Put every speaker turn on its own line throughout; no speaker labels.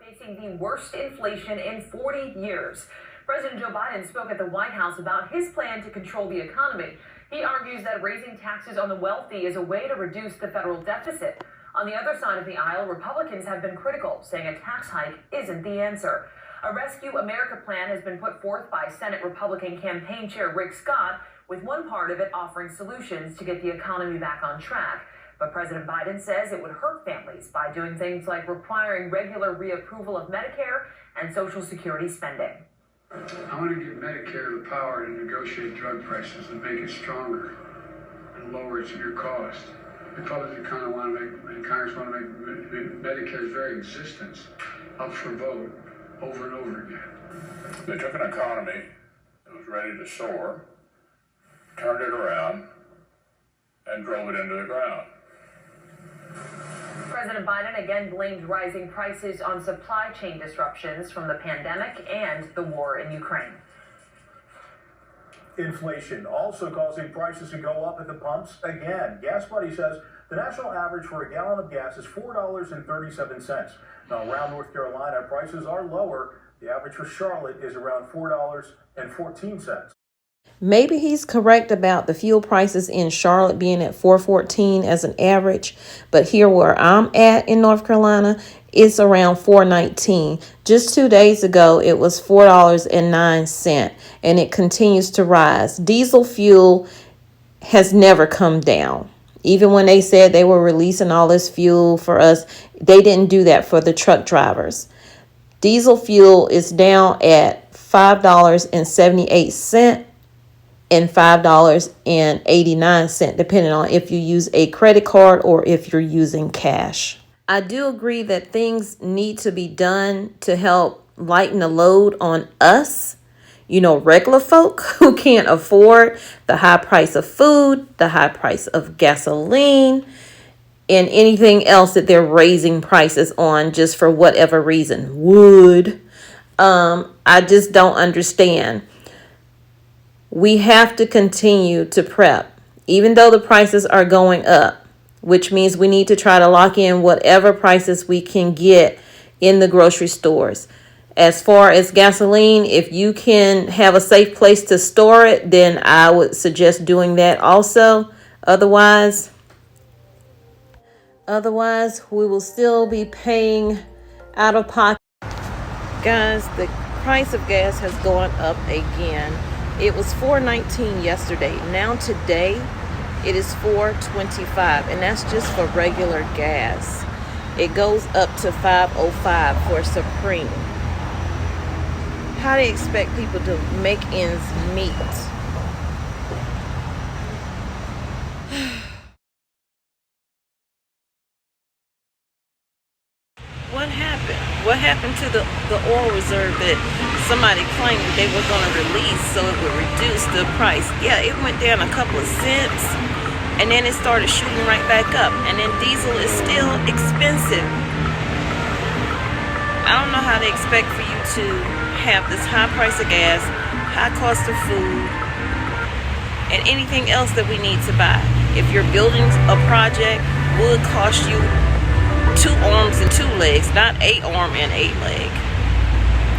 facing the worst inflation in 40 years. President Joe Biden spoke at the White House about his plan to control the economy. He argues that raising taxes on the wealthy is a way to reduce the federal deficit. On the other side of the aisle, Republicans have been critical, saying a tax hike isn't the answer. A Rescue America plan has been put forth by Senate Republican campaign chair Rick Scott, with one part of it offering solutions to get the economy back on track. But President Biden says it would hurt families by doing things like requiring regular reapproval of Medicare and Social Security spending.
I want to give Medicare the power to negotiate drug prices and make it stronger and lower its your cost. Republicans kind of want to make, and Congress want to make Medicare's very existence up for vote over and over again.
They took an economy that was ready to soar, turned it around, and drove it into the ground.
President Biden again blamed rising prices on supply chain disruptions from the pandemic and the war in Ukraine.
Inflation also causing prices to go up at the pumps again. Gas Buddy says the national average for a gallon of gas is $4.37. Now, around North Carolina, prices are lower. The average for Charlotte is around $4.14.
Maybe he's correct about the fuel prices in Charlotte being at $4.14 as an average, but here where I'm at in North Carolina, it's around $4.19. Just 2 days ago, it was $4.09, and it continues to rise. Diesel fuel has never come down. Even when they said they were releasing all this fuel for us, they didn't do that for the truck drivers. Diesel fuel is down at $5.78 and $5.89, depending on if you use a credit card or if you're using cash. I do agree that things need to be done to help lighten the load on us, regular folk who can't afford the high price of food, the high price of gasoline, and anything else that they're raising prices on just for whatever reason. Wood. I just don't understand. We have to continue to prep, even though the prices are going up, which means we need to try to lock in whatever prices we can get in the grocery stores. As far as gasoline, if you can have a safe place to store it, then I would suggest doing that also. Otherwise, we will still be paying out of pocket. Guys, the price of gas has gone up again. It was $4.19 yesterday. Now today, it is $4.25, and that's just for regular gas. It goes up to $5.05 for Supreme. How do you expect people to make ends meet? What happened? What happened to the oil reserve that somebody claimed that they were going to release so it would reduce the price? Yeah, it went down a couple of cents, and then it started shooting right back up. And then diesel is still expensive. I don't know how they expect for you to have this high price of gas, high cost of food, and anything else that we need to buy. If you're building a project, wood cost you 2 arms and 2 legs, not 8 arm and 8 leg.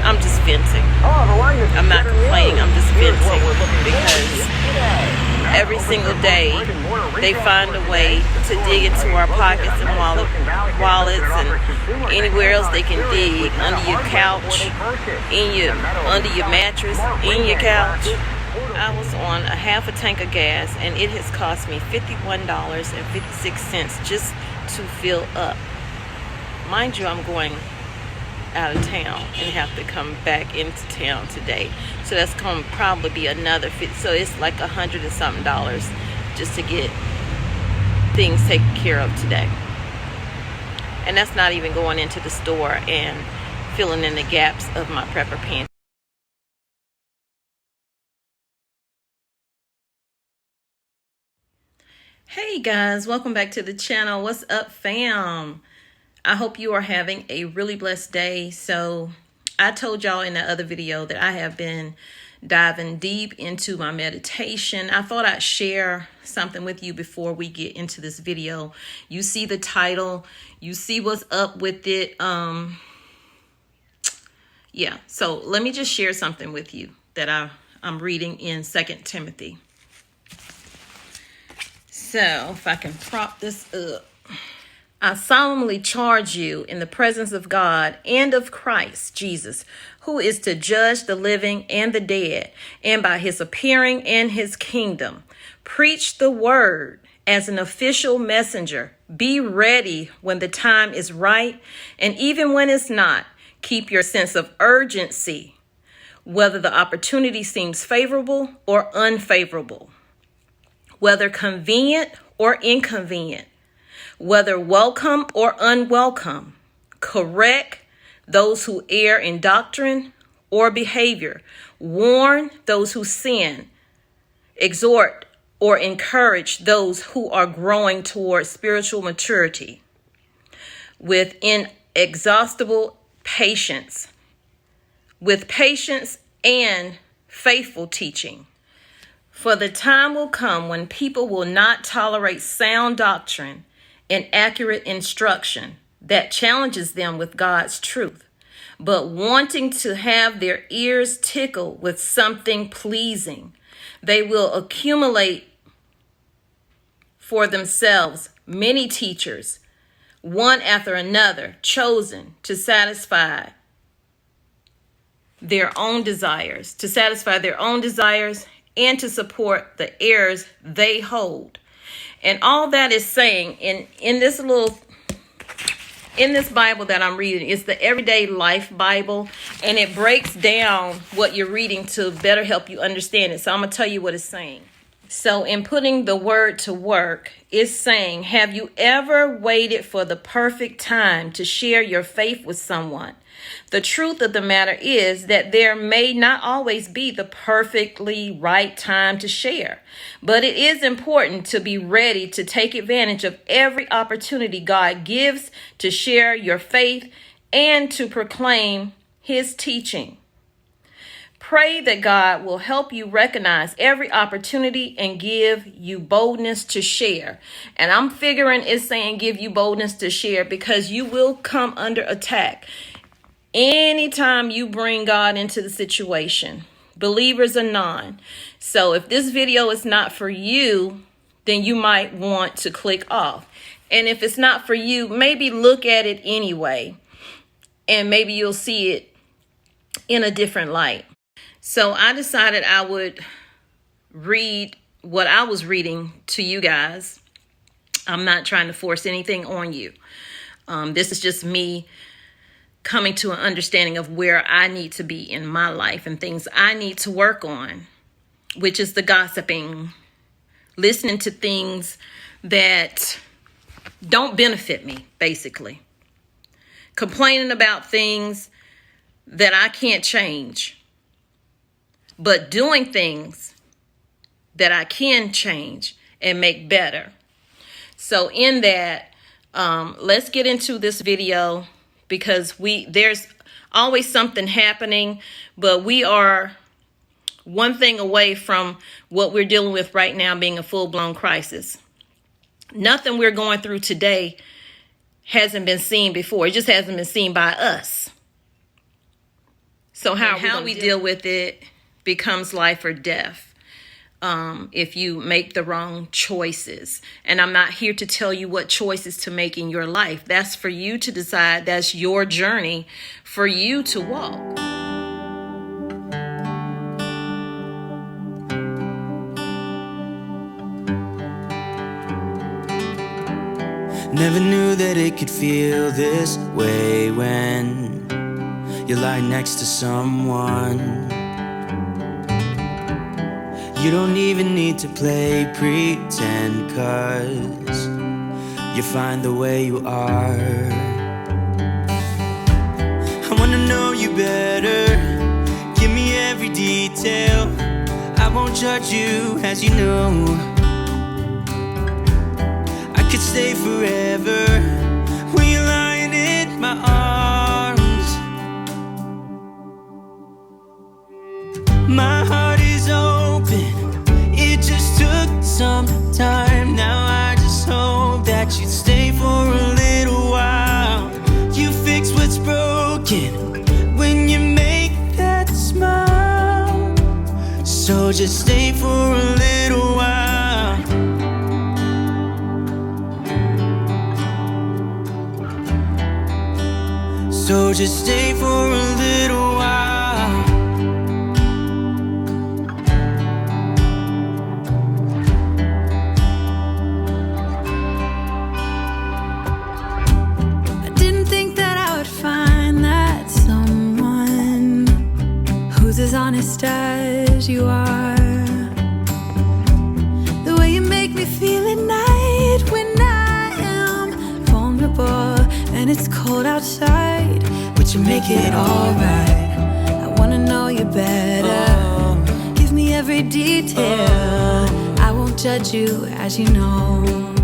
I'm just venting. I'm not complaining, I'm just venting because every single day they find a way to dig into our pockets and wallets and anywhere else they can dig, under your couch, under your mattress, in your couch. I was on a half a tank of gas, and it has cost me $51.56 just to fill up. Mind you, I'm going out of town and have to come back into town today. So that's going to probably be another $50. So it's like $100 and something just to get things taken care of today. And that's not even going into the store and filling in the gaps of my prepper pantry. Hey guys, welcome back to the channel. What's up, fam? I hope you are having a really blessed day. So I told y'all in the other video that I have been diving deep into my meditation. I thought I'd share something with you before we get into this video. You see the title, you see what's up with it. Yeah, so let me just share something with you that I'm reading in 2 Timothy. So if I can prop this up. I solemnly charge you in the presence of God and of Christ Jesus, who is to judge the living and the dead, and by his appearing and his kingdom. Preach the word as an official messenger. Be ready when the time is right, and even when it's not, keep your sense of urgency, whether the opportunity seems favorable or unfavorable, whether convenient or inconvenient, whether welcome or unwelcome. Correct those who err in doctrine or behavior. Warn those who sin. Exhort or encourage those who are growing towards spiritual maturity with inexhaustible patience, with patience and faithful teaching. For the time will come when people will not tolerate sound doctrine and accurate instruction that challenges them with God's truth, but wanting to have their ears tickled with something pleasing, they will accumulate for themselves many teachers, one after another, chosen to satisfy their own desires, and to support the errors they hold. And all that is saying in this Bible that I'm reading, it's the Everyday Life Bible, and it breaks down what you're reading to better help you understand it. So I'm going to tell you what it's saying. So in putting the word to work, it's saying, have you ever waited for the perfect time to share your faith with someone? The truth of the matter is that there may not always be the perfectly right time to share, but it is important to be ready to take advantage of every opportunity God gives to share your faith and to proclaim his teaching. Pray that God will help you recognize every opportunity and give you boldness to share. And I'm figuring it's saying give you boldness to share because you will come under attack anytime you bring God into the situation, believers or non. So if this video is not for you, then you might want to click off. And if it's not for you, maybe look at it anyway, and maybe you'll see it in a different light. So I decided I would read what I was reading to you guys. I'm not trying to force anything on you. This is just me coming to an understanding of where I need to be in my life and things I need to work on, which is the gossiping, listening to things that don't benefit me, basically. Complaining about things that I can't change, but doing things that I can change and make better. So in that, let's get into this video, because there's always something happening, but we are one thing away from what we're dealing with right now being a full-blown crisis. Nothing we're going through today hasn't been seen before. It just hasn't been seen by us. So how we deal with it becomes life or death if you make the wrong choices. And I'm not here to tell you what choices to make in your life. That's for you to decide. That's your journey for you to walk.
Never knew that it could feel this way when you're lying next to someone. You don't even need to play pretend, 'cause you're fine the way you are. I wanna know you better, give me every detail. I won't judge you, as you know. I could stay forever when you're lying in my arms. My heart is open, it just took some time. Now I just hope that you'd stay for a little while. You fix what's broken when you make just stay for a little while. So just stay for a little while.
I didn't think that I would find that someone who's as honest as you are. The way you make me feel at night when I am vulnerable and it's cold outside, but you make it alright. I wanna know you better. Give me every detail. I won't judge you, as you know.